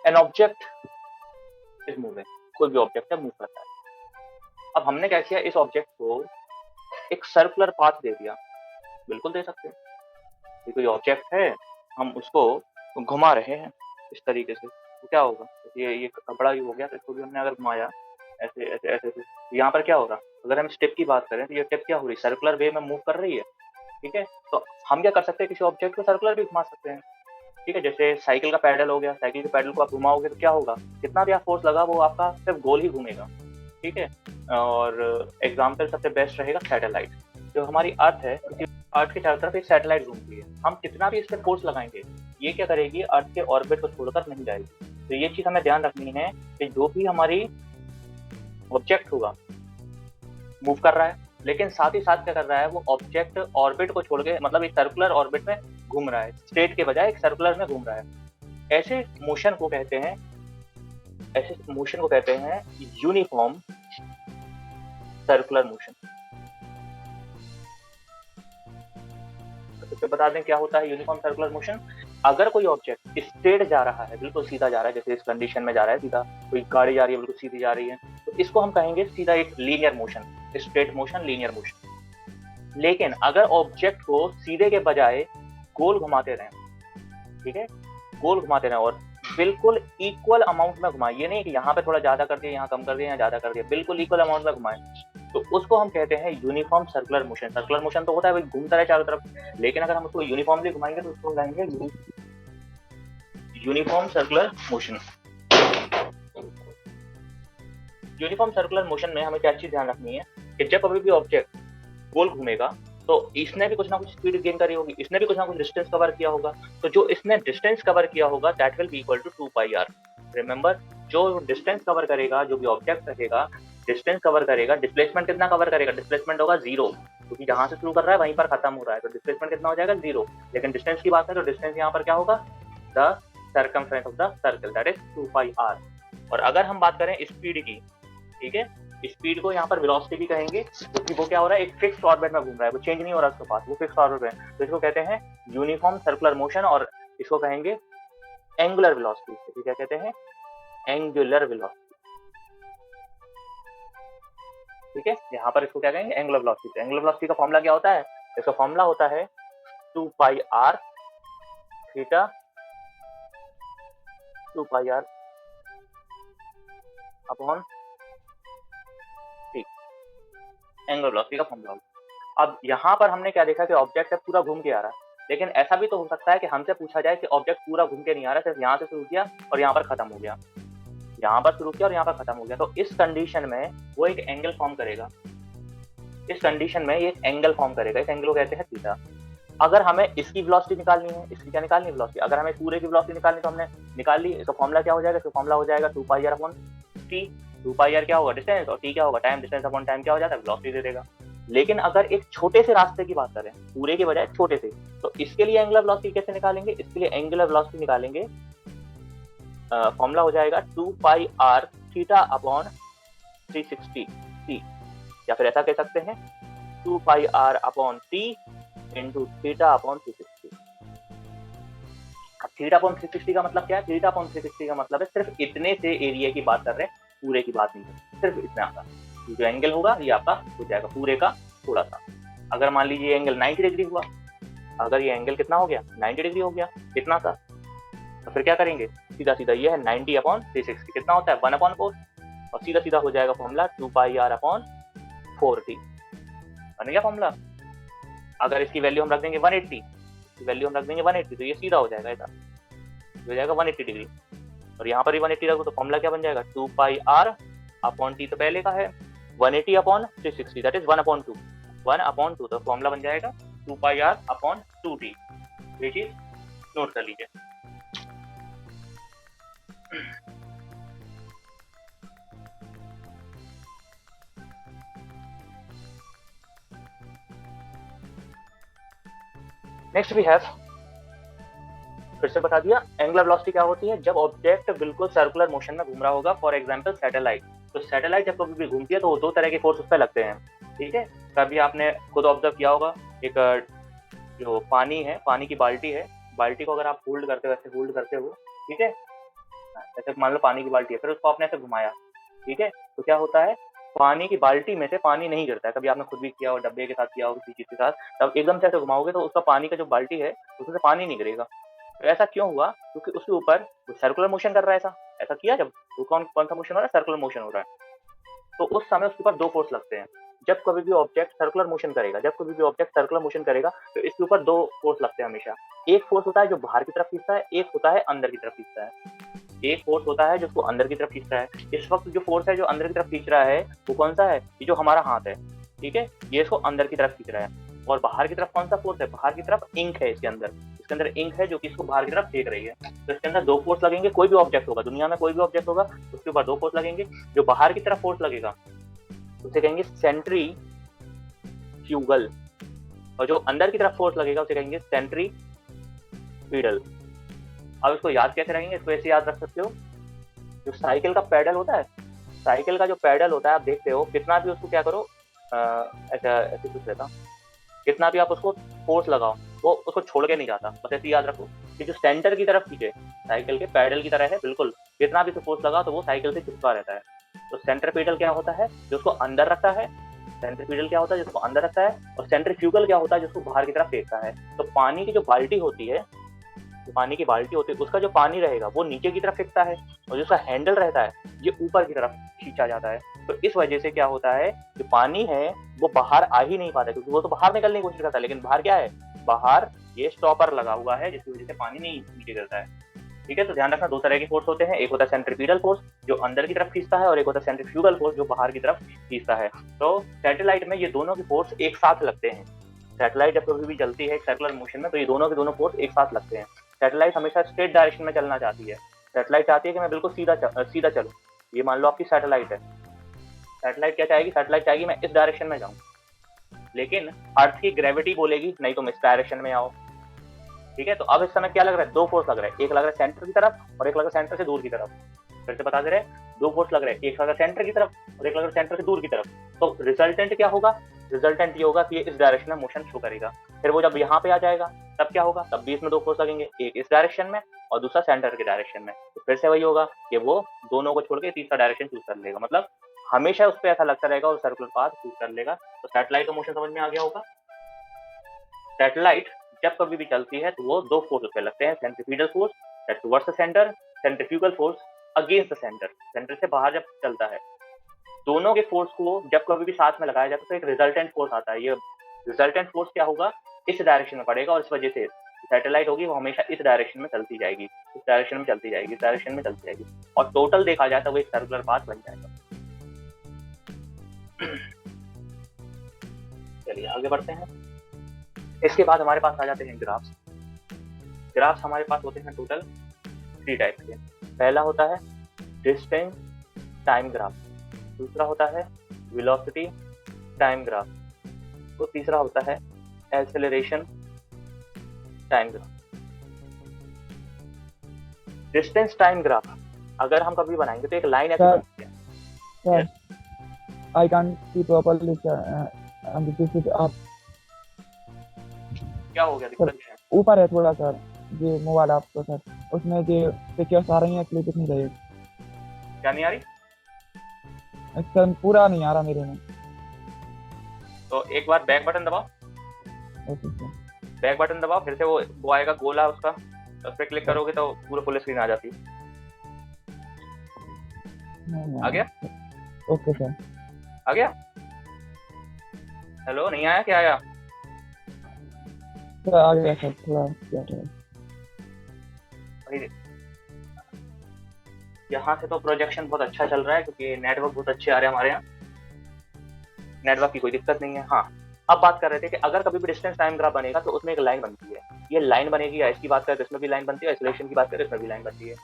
An object is moving, कोई भी object है मूव करता है। अब हमने क्या किया, इस ऑब्जेक्ट को एक सर्कुलर पाथ दे दिया, बिल्कुल दे सकते हैं, ये कोई ऑब्जेक्ट है, हम उसको घुमा रहे हैं इस तरीके से, तो क्या होगा, ये बड़ा ही हो गया, तो इसको भी हमने अगर घुमाया ऐसे ऐसे ऐसे ऐसे, यहाँ पर क्या होगा, अगर हम स्टेप की बात करें तो ये टिप क्या हो रही है, सर्कुलर वे में मूव कर रही है, ठीक है। तो हम क्या कर सकते हैं, किसी ऑब्जेक्ट को सर्कुलर भी घुमा सकते हैं, ठीक है। जैसे साइकिल का पैडल हो गया, साइकिल के पैडल को आप घुमाओगे तो क्या होगा, कितना भी आप फोर्स लगा वो आपका सिर्फ गोल ही घूमेगा, ठीक है। और एग्जाम्पल सबसे बेस्ट रहेगा सैटेलाइट, जो हमारी अर्थ है, अर्थ के चारों तरफ एक सैटेलाइट घूमती है, हम कितना भी इस पर फोर्स लगाएंगे ये क्या करेगी, अर्थ के ऑर्बिट को छोड़कर नहीं जाएगी। तो ये चीज हमें ध्यान रखनी है कि जो भी हमारी ऑब्जेक्ट होगा मूव कर रहा है, लेकिन साथ ही साथ क्या कर रहा है, वो ऑब्जेक्ट ऑर्बिट को छोड़ के, मतलब एक सर्कुलर ऑर्बिट में घूम रहा है, स्ट्रेट के बजाय एक सर्कुलर में घूम रहा है। ऐसे मोशन को कहते हैं यूनिफॉर्म सर्कुलर मोशन। तो बता दें क्या होता है यूनिफॉर्म सर्कुलर मोशन। अगर कोई ऑब्जेक्ट स्ट्रेट जा रहा है, बिल्कुल सीधा जा रहा है, जैसे इस कंडीशन में जा रहा है सीधा, कोई गाड़ी जा रही है बिल्कुल सीधी जा रही है, तो इसको हम कहेंगे सीधा एक linear motion, straight motion, linear motion. लेकिन अगर ऑब्जेक्ट को सीधे के बजाय गोल घुमाते रहें, ठीक है, गोल घुमाते रहें और बिल्कुल इक्वल अमाउंट में घुमाएं, ये नहीं कि यहाँ पे थोड़ा ज्यादा कर दिया, यहाँ कम कर दिया, यहाँ ज्यादा कर दिया, बिल्कुल इक्वल अमाउंट में घुमाएं, तो उसको हम कहते हैं uniform circular motion. Circular motion तो होता है घूमता रहे चारों तरफ, लेकिन अगर हम उसको यूनिफॉर्मली घुमाएंगे तो उसको कहेंगे uniform circular motion. Uniform circular motion में हमें क्या चीज ध्यान रखनी है कि जब कभी भी ऑब्जेक्ट गोल घूमेगा तो इसने भी कुछ ना कुछ स्पीड गेन करी होगी, इसने भी कुछ ना कुछ डिस्टेंस कवर किया होगा, तो जो इसने डिस्टेंस कवर किया होगा that will be equal to 2πr। Remember, जो डिस्टेंस कवर करेगा, जो भी ऑब्जेक्ट रहेगा डिस्टेंस कवर करेगा, डिस्प्लेसमेंट कितना कवर करेगा, डिस्प्लेसमेंट होगा 0, क्योंकि जहां से शुरू कर रहा है वहीं पर खत्म हो रहा है, तो डिस्प्लेसमेंट कितना हो जाएगा 0। लेकिन डिस्टेंस की बात है तो डिस्टेंस यहाँ पर क्या होगा, the circumference of the circle, that is 2πr। और अगर हम बात करें स्पीड की, ठीक है, स्पीड को यहाँ पर वेलोसिटी भी कहेंगे, क्योंकि वो क्या हो रहा है, एक फिक्स ऑर्बिट में घूम रहा है, वो चेंज नहीं हो रहा उसके पास, वो फिक्स ऑर्बिट में, तो इसको कहते हैं यूनिफॉर्म सर्कुलर मोशन, और इसको कहेंगे एंगुलर वेलोसिटी। तो क्या कहते हैं, एंगुलर वेलोसिटी, ठीक है। यहाँ पर इसको क्या कहेंगे, एंगुलर वेलोसिटी। एंगुलर वेलोसिटी का फॉर्मूला क्या होता है, इसका फॉर्मूला होता है 2πr theta, 2πr upon angular velocity का फॉर्मूला होगा। अब यहाँ पर हमने क्या देखा कि ऑब्जेक्ट है पूरा घूम के आ रहा है, लेकिन ऐसा भी तो हो सकता है कि हमसे पूछा जाए कि ऑब्जेक्ट पूरा घूम के नहीं आ रहा, सिर्फ यहाँ से शुरू किया और यहाँ पर खत्म हो गया, यहाँ पर शुरू किया और यहाँ पर खत्म हो गया, तो इस कंडीशन में वो एक एंगल फॉर्म करेगा, इस कंडीशन में ये एंगल फॉर्म करेगा, इस एंगल को कहते हैं थीटा। अगर हमें इसकी वेलोसिटी निकालनी है, इसकी क्या निकालनी है वेलोसिटी, अगर हमें पूरे की वेलोसिटी निकालनी तो हमने निकाल ली, इसका फॉर्मूला क्या हो जाएगा, इसका फॉर्मूला हो जाएगा 2πr अपॉन t। 2πr क्या होगा, डिस्टेंस, और t क्या होगा, टाइम, डिस्टेंस अपॉन टाइम क्या हो जाता है, वेलोसिटी दे देगा। लेकिन अगर एक छोटे से रास्ते की बात करें, पूरे के बजाय छोटे से, तो इसके लिए एंगुलर वेलोसिटी कैसे निकालेंगे, इसके लिए एंगुलर वेलोसिटी निकालेंगे, फॉर्मूला हो जाएगा 2πr थीटा अपॉन 360 t, या फिर ऐसा कह सकते हैं 2πr upon t into theta upon 360। अब थीटा अपॉन 360 का मतलब क्या है, थीटा अपॉन 360 का मतलब है सिर्फ इतने से एरिया की बात कर रहे हैं, पूरे की बात नहीं है, सिर्फ इतना का जो एंगल होगा ये आपका हो जाएगा पूरे का थोड़ा सा। अगर मान लीजिए एंगल 90 डिग्री हुआ, अगर ये एंगल कितना हो गया, 90 डिग्री हो गया, इतना सा, तो फिर क्या करेंगे, सीधा सीधा ये है 90 अपॉन 360 कितना होता है 1/4, और सीधा सीधा हो जाएगा फॉर्मूला 2πr अपॉन 4t, बन गया फॉर्मूला। अगर इसकी वैल्यू हम रख देंगे 180, वैल्यू हम रख देंगे 180, तो ये सीधा हो जाएगा, ऐसा हो जाएगा 180 डिग्री, और यहाँ पर भी 180 रखो तो फॉर्मूला क्या बन जाएगा 2πr अपॉन t, तो पहले का है 180 अपॉन 360 दैट इज 1/2, 1/2, तो फॉर्मूला बन जाएगा 2πr अपॉन 2t। ये चीज नोट कर लीजिए। नेक्स्ट वी हैव, फिर से बता दिया एंगुलर वेलोसिटी क्या होती है, जब ऑब्जेक्ट बिल्कुल सर्कुलर मोशन में घूम रहा होगा, फॉर एग्जांपल सैटेलाइट। तो सैटेलाइट जब कभी भी घूमती है तो वो दो तरह के फोर्स उस पर लगते हैं, ठीक है। कभी आपने खुद ऑब्जर्व किया होगा, एक जो पानी है, पानी की बाल्टी है, बाल्टी को अगर आप होल्ड करते हो, ऐसे होल्ड करते हो, ठीक है, जैसे मान लो पानी की बाल्टी है, फिर उसको आपने ऐसे घुमाया, ठीक है, तो क्या होता है, पानी की बाल्टी में से पानी नहीं गिरता है। कभी आपने खुद भी किया हो, डब्बे के साथ किया हो, किसी चीज के साथ, तब एकदम से ऐसे घुमाओगे तो उसका पानी का जो बाल्टी है उसमें से पानी नहीं गिरेगा। तो ऐसा क्यों हुआ, क्योंकि उसके ऊपर सर्कुलर मोशन कर रहा है। ऐसा ऐसा किया जब, तो कौन कौन सा मोशन हो रहा है, सर्कुलर मोशन हो रहा है। तो उस समय उसके ऊपर दो फोर्स लगते हैं। जब कभी भी ऑब्जेक्ट सर्कुलर मोशन करेगा, जब कभी भी ऑब्जेक्ट सर्कुलर मोशन करेगा, तो इसके ऊपर दो फोर्स लगते हैं हमेशा। एक फोर्स होता है जो बाहर की तरफ खींचता है, एक होता है अंदर की तरफ खींचता है। एक फोर्स होता है जो उसको अंदर की तरफ खींचता है। इस वक्त जो फोर्स है जो अंदर की तरफ खींच रहा है वो कौन सा है, ये जो हमारा हाथ है, ठीक है, ये इसको अंदर की तरफ खींच रहा है। और बाहर की तरफ कौन सा फोर्स है, बाहर की तरफ इंक है, इसके अंदर इंक है जो कि इसको बाहर की तरफ फेंक रही है। तो इसके अंदर दो फोर्स लगेंगे। कोई भी ऑब्जेक्ट होगा दुनिया में, कोई भी ऑब्जेक्ट होगा, उसके ऊपर दो फोर्स लगेंगे। जो बाहर की तरफ फोर्स लगेगा उसे कहेंगे सेंट्रीफ्यूगल, और जो अंदर की तरफ फोर्स लगेगा उसे कहेंगे सेंट्रीपीटल। अब इसको याद कैसे रखेंगे, इसको ऐसे याद रख सकते हो, जो साइकिल का पैडल होता है, साइकिल का जो पैडल होता है, आप देखते हो कितना भी उसको क्या करो, ऐसा ऐसे कुछ रहता, कितना भी आप उसको फोर्स लगाओ वो उसको छोड़ के नहीं जाता। बस ऐसे याद रखो कि जो सेंटर की तरफ खींचे, साइकिल के पैडल की तरह है बिल्कुल, कितना भी फोर्स लगाओ तो वो साइकिल से चिपका रहता है। तो सेंट्रीपीटल क्या होता है, जो उसको अंदर रखता है, सेंट्रीपीटल क्या होता है जिसको अंदर रखता है, और सेंट्रीफ्यूगल क्या होता है जिसको बाहर की तरफ फेंकता है। तो पानी की जो बाल्टी होती है, जो पानी की बाल्टी होती है, उसका जो पानी रहेगा वो नीचे की तरफ फेंकता है, और जिसका हैंडल रहता है ये ऊपर की तरफ खींचा जाता है। तो इस वजह से क्या होता है, जो पानी है वो बाहर आ ही नहीं पाता, क्योंकि वो तो बाहर निकलने की कोशिश करता है, लेकिन बाहर क्या है, बाहर ये स्टॉपर लगा हुआ है जिसकी वजह से पानी नहीं नीचे गिरता है। ठीक है, तो ध्यान रखना, दो तरह के फोर्स होते हैं, एक होता है सेंट्रीपीटल फोर्स जो अंदर की तरफ खींचता है, और एक होता है सेंट्रीफ्यूगल फोर्स जो बाहर की तरफ खींचता है। तो सैटेलाइट में ये दोनों के फोर्स एक साथ लगते हैं। सैटेलाइट जब कभी भी चलती है सर्कुलर मोशन में, तो ये दोनों के दोनों फोर्स एक साथ लगते हैं। सैटेलाइट हमेशा स्ट्रेट डायरेक्शन में चलना चाहती है। सैटेलाइट चाहती है कि मैं बिल्कुल सीधा चलूं। ये मान लो आपकी सैटेलाइट है, सैटेलाइट क्या चाहेगी, सैटेलाइट चाहेगी मैं इस डायरेक्शन में जाऊं, लेकिन अर्थ की ग्रेविटी बोलेगी नहीं तुम इस डायरेक्शन में आओ। ठीक है, तो अब इस समय क्या लग रहा है, दो फोर्स लग रहा है, एक लग रहा है सेंटर की तरफ और एक लग रहा है सेंटर से दूर की तरफ। फिर से बता दे रहे हैं, दो फोर्स लग रहे हैं, एक लग रहा है सेंटर की तरफ और एक लग रहा है सेंटर से दूर की तरफ। तो रिजल्टेंट क्या होगा, रिजल्टेंट ये होगा कि ये इस डायरेक्शन में मोशन शो करेगा। फिर वो जब यहाँ पे आ जाएगा तब क्या होगा, तब भी इसमें दो फोर्स लगेंगे, एक इस डायरेक्शन में और दूसरा सेंटर के डायरेक्शन में। तो फिर से वही होगा कि वो दोनों को छोड़ के तीसरा डायरेक्शन चूज कर लेगा, मतलब हमेशा उस पर ऐसा लगता रहेगा और सर्कुलर पाथ चूज कर लेगा। तो सैटेलाइट का मोशन समझ में आ गया होगा। सैटेलाइट जब कभी भी चलती है तो वो दो फोर्स पे लगते हैं, centripetal force that towards the centre, centrifugal force against the centre, centre से बाहर जब चलता है। दोनों के फोर्स को जब कभी भी साथ में लगाया जाता है तो एक रिजल्टेंट फोर्स आता है। ये रिजल्टेंट फोर्स क्या होगा, इस डायरेक्शन में पड़ेगा, और इस वजह से सैटेलाइट होगी वो हमेशा इस डायरेक्शन में चलती जाएगी, इस डायरेक्शन में चलती जाएगी, इस डायरेक्शन में चलती जाएगी, और टोटल देखा जाए तो वो एक सर्कुलर पाथ बन जाएगा। चलिए आगे बढ़ते हैं। इसके बाद हमारे पास आ जाते हैं ग्राफ्स। ग्राफ्स हमारे पास होते हैं टोटल 3 टाइप के। पहला होता है डिस्टेंस टाइम ग्राफ, दूसरा होता है वेलोसिटी टाइम ग्राफ, तो तीसरा होता है acceleration time graph. Distance time graph अगर हम कभी बनाएंगे तो एक लाइन ऐसे बनती है। Sir, I can't see properly, sir. This is up. क्या हो गया, दिक्कत क्या है? ऊपर है थोड़ा सर, ये मोबाइल आपको सर, उसमें जो पिक्चर्स आ रही हैं इसलिए कुछ नहीं रही। क्या नहीं आ रही? सर पूरा नहीं आ रहा मेरे में। तो एक बार बैक बटन दबाओ, ओके सर। बैक बटन दबाओ, फिर से वो आएगा गोला उसका, उस पर क्लिक करोगे तो पूरा फुल स्क्रीन आ जाती है। आ गया? Okay sir. आ गया? हेलो, नहीं आया? क्या आया? सर आ गया सर, थोड़ा क्या था। यहाँ से तो प्रोजेक्शन बहुत अच्छा चल रहा है क्योंकि नेटवर्क बहुत अच्छे आ रहे हैं हमारे यहाँ, नेटवर्क की कोई दिक्कत नहीं है। हाँ, अब बात कर रहे थे कि अगर कभी भी डिस्टेंस टाइम ग्राफ बनेगा तो उसमें एक लाइन बनती है। ये लाइन बनेगी, या इसकी बात करें तो इसमें भी लाइन बनती है, एक्सेलरेशन की बात करें इसमें भी लाइन बनती है।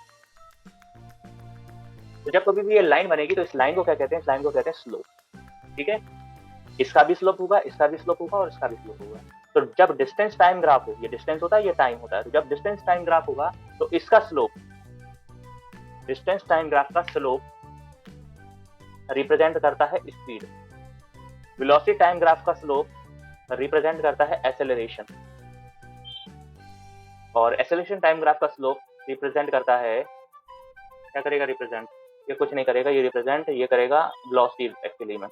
तो जब कभी भी ये लाइन बनेगी तो इस लाइन को क्या कहते हैं, इस लाइन को कहते हैं स्लोप। ठीक है, इसका भी स्लोप होगा, इसका भी स्लोप होगा और इसका भी स्लोप होगा। तो जब डिस्टेंस टाइम ग्राफ हो, ये डिस्टेंस होता है, ये टाइम होता है, तो जब डिस्टेंस टाइम ग्राफ होगा तो इसका स्लोप, डिस्टेंस टाइम ग्राफ का स्लोप रिप्रेजेंट करता है स्पीड, वेलोसिटी टाइम ग्राफ का स्लोप रिप्रेजेंट करता है एक्सेलरेशन, और एक्सेलरेशन टाइम ग्राफ का स्लोप रिप्रेजेंट करता है क्या करेगा, रिप्रेजेंट, ये कुछ नहीं करेगा, ये रिप्रेजेंट ये करेगा वेलोसिटी एक्चुअली में,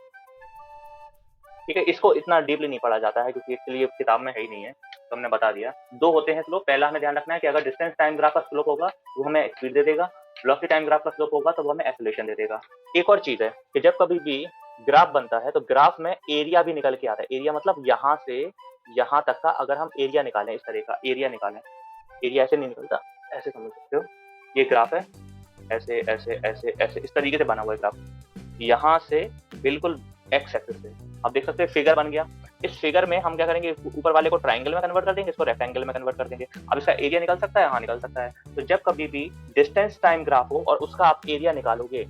ठीक है। इसको इतना डीपली नहीं पढ़ा जाता है क्योंकि एक्चुअली ये किताब में है ही नहीं है, तो हमने बता दिया। दो होते हैं स्लोप, पहला हमें ध्यान रखना है कि अगर डिस्टेंस टाइम ग्राफ का स्लोप होगा वो हमें स्पीड दे देगा, वेलोसिटी टाइम ग्राफ का स्लोप होगा तो वो हमें एक्सेलरेशन दे देगा। एक और चीज है कि जब कभी भी ग्राफ बनता है तो ग्राफ में एरिया भी निकल के आता है। एरिया मतलब यहाँ से यहाँ तक का अगर हम एरिया निकालें, इस तरह का एरिया निकालें, एरिया ऐसे नहीं निकलता, ऐसे समझ सकते हो, ये ग्राफ है, ऐसे ऐसे ऐसे ऐसे इस तरीके से बना हुआ है ग्राफ, यहाँ से बिल्कुल एक्स एक्सिस से आप देख सकते हैं फिगर बन गया। इस फिगर में हम क्या करेंगे, ऊपर वाले को ट्राइंगल में कन्वर्ट कर देंगे, इसको रेक्टेंगल में कन्वर्ट कर देंगे। अब इसका एरिया निकल सकता है, हाँ निकल सकता है। तो जब कभी भी डिस्टेंस टाइम ग्राफ हो और उसका आप एरिया निकालोगे,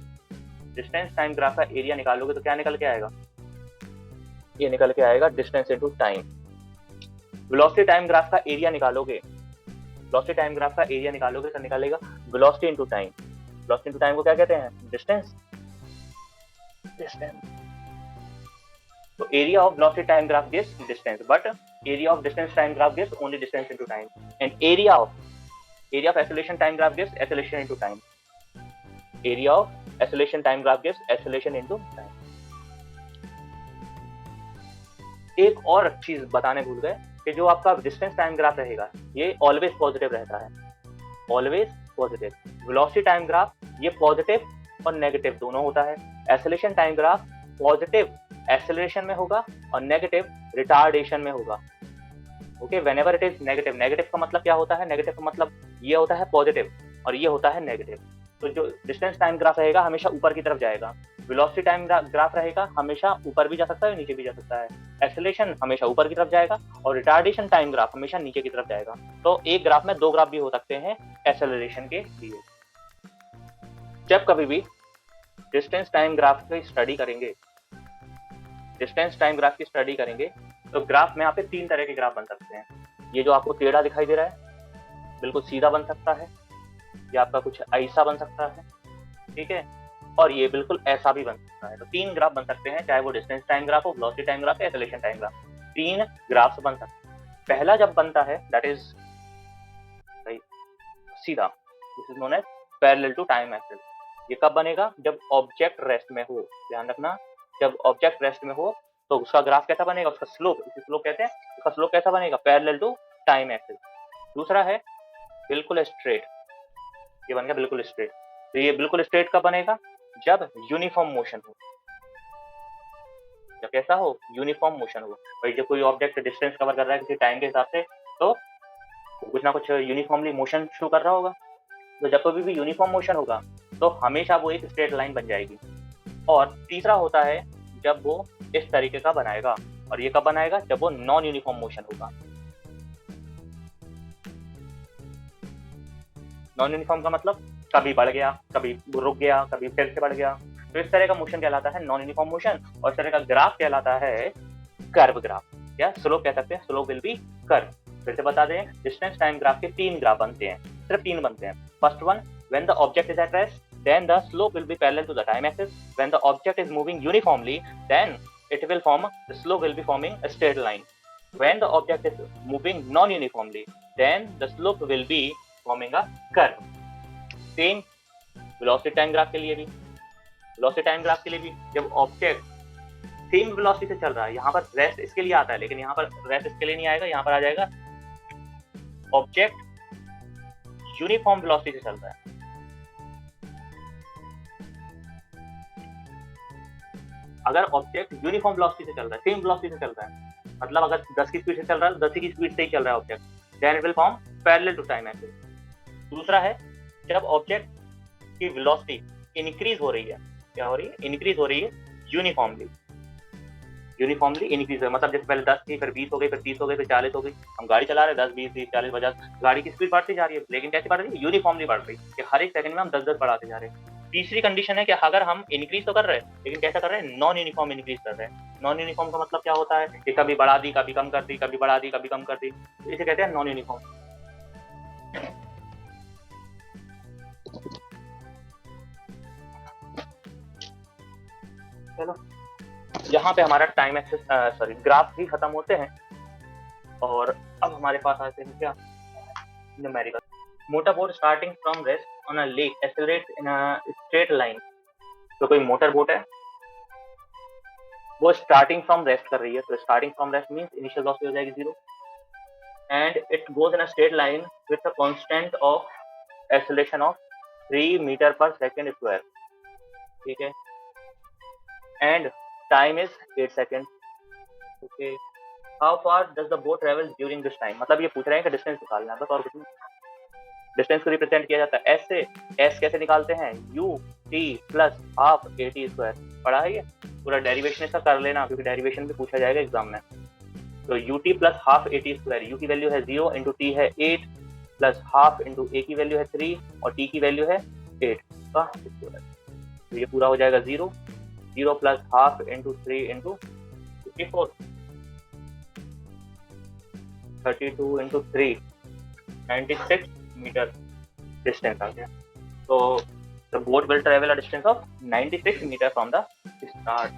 डिस्टेंस टाइम ग्राफ का एरिया निकालोगे तो क्या निकल के आएगा, ये निकल के आएगा distance into time. Velocity time graph का एरिया निकालोगे, वेलोसिटी टाइम ग्राफ का एरिया निकालोगे तो निकलेगा velocity into time. Velocity into time को क्या कहते हैं, distance, distance. So area of velocity time graph gives distance, but area of distance time graph gives only distance into time, and area of acceleration time graph gives acceleration into time. Area of acceleration time graph gives acceleration into time. एक और चीज बताने भूल गए कि जो आपका distance time graph रहेगा ये ऑलवेज पॉजिटिव रहता है, always positive. Velocity time graph ये पॉजिटिव और नेगेटिव दोनों होता है। Acceleration time graph positive acceleration में होगा और नेगेटिव रिटार्डेशन में होगा। Okay, whenever it is negative, negative का मतलब क्या होता है, नेगेटिव का मतलब ये होता है पॉजिटिव और ये होता है नेगेटिव। तो जो डिस्टेंस टाइम ग्राफ रहेगा हमेशा ऊपर की तरफ जाएगा, वेलोसिटी टाइम ग्राफ रहेगा हमेशा ऊपर भी जा सकता है नीचे भी जा सकता है, एक्सेलरेशन हमेशा ऊपर की तरफ जाएगा और रिटार्डेशन टाइम ग्राफ हमेशा नीचे की तरफ जाएगा। तो एक ग्राफ में दो ग्राफ भी हो सकते हैं एक्सेलरेशन के लिए। जब कभी भी डिस्टेंस टाइम ग्राफ की स्टडी करेंगे, डिस्टेंस टाइम ग्राफ की स्टडी करेंगे तो ग्राफ में यहाँ पे तीन तरह के ग्राफ बन सकते हैं। ये जो आपको टेढ़ा दिखाई दे रहा है बिल्कुल सीधा बन सकता है, ये आपका कुछ ऐसा बन सकता है, ठीक है, और ये बिल्कुल ऐसा भी बन सकता है। तो तीन ग्राफ बन सकते हैं, चाहे वो डिस्टेंस टाइम ग्राफ हो, वेलोसिटी टाइम ग्राफ या एक्सेलरेशन टाइम ग्राफ, तीन ग्राफ्स बन सकते हैं। पहला जब बनता है दैट इज सीधा, this is known as parallel to time axis. ये कब बनेगा, जब ऑब्जेक्ट रेस्ट में हो, ध्यान रखना, जब ऑब्जेक्ट रेस्ट में हो तो उसका ग्राफ कैसा बनेगा, उसका स्लोप, इसे स्लोप कहते हैं, उसका स्लोप कैसा बनेगा, पैरेलल टू टाइम एक्सिस। दूसरा है बिल्कुल स्ट्रेट, ये बन गया बिल्कुल स्ट्रेट। तो ये बिल्कुल स्ट्रेट कब बनेगा, जब यूनिफॉर्म मोशन हो, जब कैसा हो, यूनिफॉर्म मोशन हो। भाई जब कोई ऑब्जेक्ट डिस्टेंस कवर कर रहा है किसी टाइम के हिसाब से तो कुछ ना कुछ यूनिफॉर्मली मोशन शो कर रहा होगा। तो जब कभी भी यूनिफॉर्म मोशन होगा तो हमेशा वो एक स्ट्रेट लाइन बन जाएगी। और तीसरा होता है जब वो इस तरीके का बनाएगा, और ये कब बनाएगा, जब वो नॉन यूनिफॉर्म मोशन होगा। नॉन यूनिफॉर्म का मतलब कभी बढ़ गया, कभी रुक गया, कभी फिर से बढ़ गया, तो इस तरह का मोशन कहलाता है नॉन यूनिफॉर्म मोशन। और इस तरह का ग्राफ कहलाता है कर्व ग्राफ या स्लोप कह सकते हैं, स्लोप विल बी कर्व। फिर से बता दें, डिस्टेंस टाइम ग्राफ के तीन ग्राफ बनते हैं, सिर्फ तीन बनते हैं। First one, when the object is at rest then the slope will be parallel to the time axis. When the object is moving uniformly, then it will form, the slope will be forming a straight line. When the object is moving non-uniformly, then the slope will be forming a curve. Same velocity time graph के लिए भी, velocity time graph के लिए भी जब object same velocity से चल रहा है, यहाँ पर रेस्ट इसके लिए आता है लेकिन यहाँ पर रेस्ट इसके लिए नहीं आएगा, यहाँ पर आ जाएगा ऑब्जेक्ट यूनिफॉर्म वेलोसिटी से चल रहा है। अगर ऑब्जेक्ट यूनिफॉर्म वेलोसिटी से चल रहा है, सेम वेलोसिटी से चल रहा है, मतलब अगर 10 की स्पीड से चल रहा है 10 की स्पीड से ही चल रहा है object, then it will form parallel to time axis. दूसरा है जब ऑब्जेक्ट की वेलोसिटी इंक्रीज हो रही है, क्या हो रही है, इंक्रीज हो रही है यूनिफॉर्मली, यूनिफॉर्मली इंक्रीज है, मतलब जैसे पहले 10 थी, फिर 20 हो गई, फिर 30 हो गई, फिर 40 हो गई। हम गाड़ी चला रहे हैं 10, 20, 30, 40, 50, गाड़ी की स्पीड बढ़ती जा रही है, लेकिन कैसे बढ़ रही है, यूनिफॉर्मली बढ़ रही है, कि हर एक सेकंड में हम 10-10 बढ़ाते जा रहे हैं। तीसरी कंडीशन है कि अगर हम इंक्रीज तो कर रहे हैं लेकिन कैसा कर रहे हैं, नॉन यूनिफॉर्म इंक्रीज कर रहे हैं। नॉन यूनिफॉर्म का मतलब क्या होता है कि कभी बढ़ा दी, कभी कम कर दी, कभी बढ़ा दी, कभी कम कर दी, तो इसे कहते हैं नॉन यूनिफॉर्म। चलो यहाँ पे हमारा टाइम एक्सिस ग्राफ भी खत्म होते हैं और अब हमारे पास आते हैं क्या, numerical. Motor boat starting from rest on a lake accelerate in a straight line. तो कोई मोटर बोट है, वो स्टार्टिंग फ्रॉम रेस्ट कर रही है, तो starting from rest means initial velocity हो जाएगी 0 and it goes in a straight line with a constant of acceleration of 3 metre per second square, ठीक है, and time is 8 second, okay. How far does the boat travel during this time, मतलब ये पूछ रहे हैं कि distance निकालना है बस, और कुछ नहीं। डिस्टेंस को रिप्रेजेंट किया जाता है एस से। एस कैसे निकालते हैं, U T plus half A T square, पढ़ा है ये, पूरा डेरिवेशन इसका कर लेना क्योंकि डेरिवेशन भी पूछा जाएगा एग्जाम में। तो U T plus half A T square, you की वैल्यू है 0 इंटू टी है 8 प्लस हाफ इंटू ए की वैल्यू है 3 और टी की वैल्यू है 8 का स्क्वायर, तो ये पूरा हो जाएगा 0 0 plus half into 3 into 54, 32 into 3 96 metre distance आ गया। तो the boat will travel a distance of 96 metre from the start.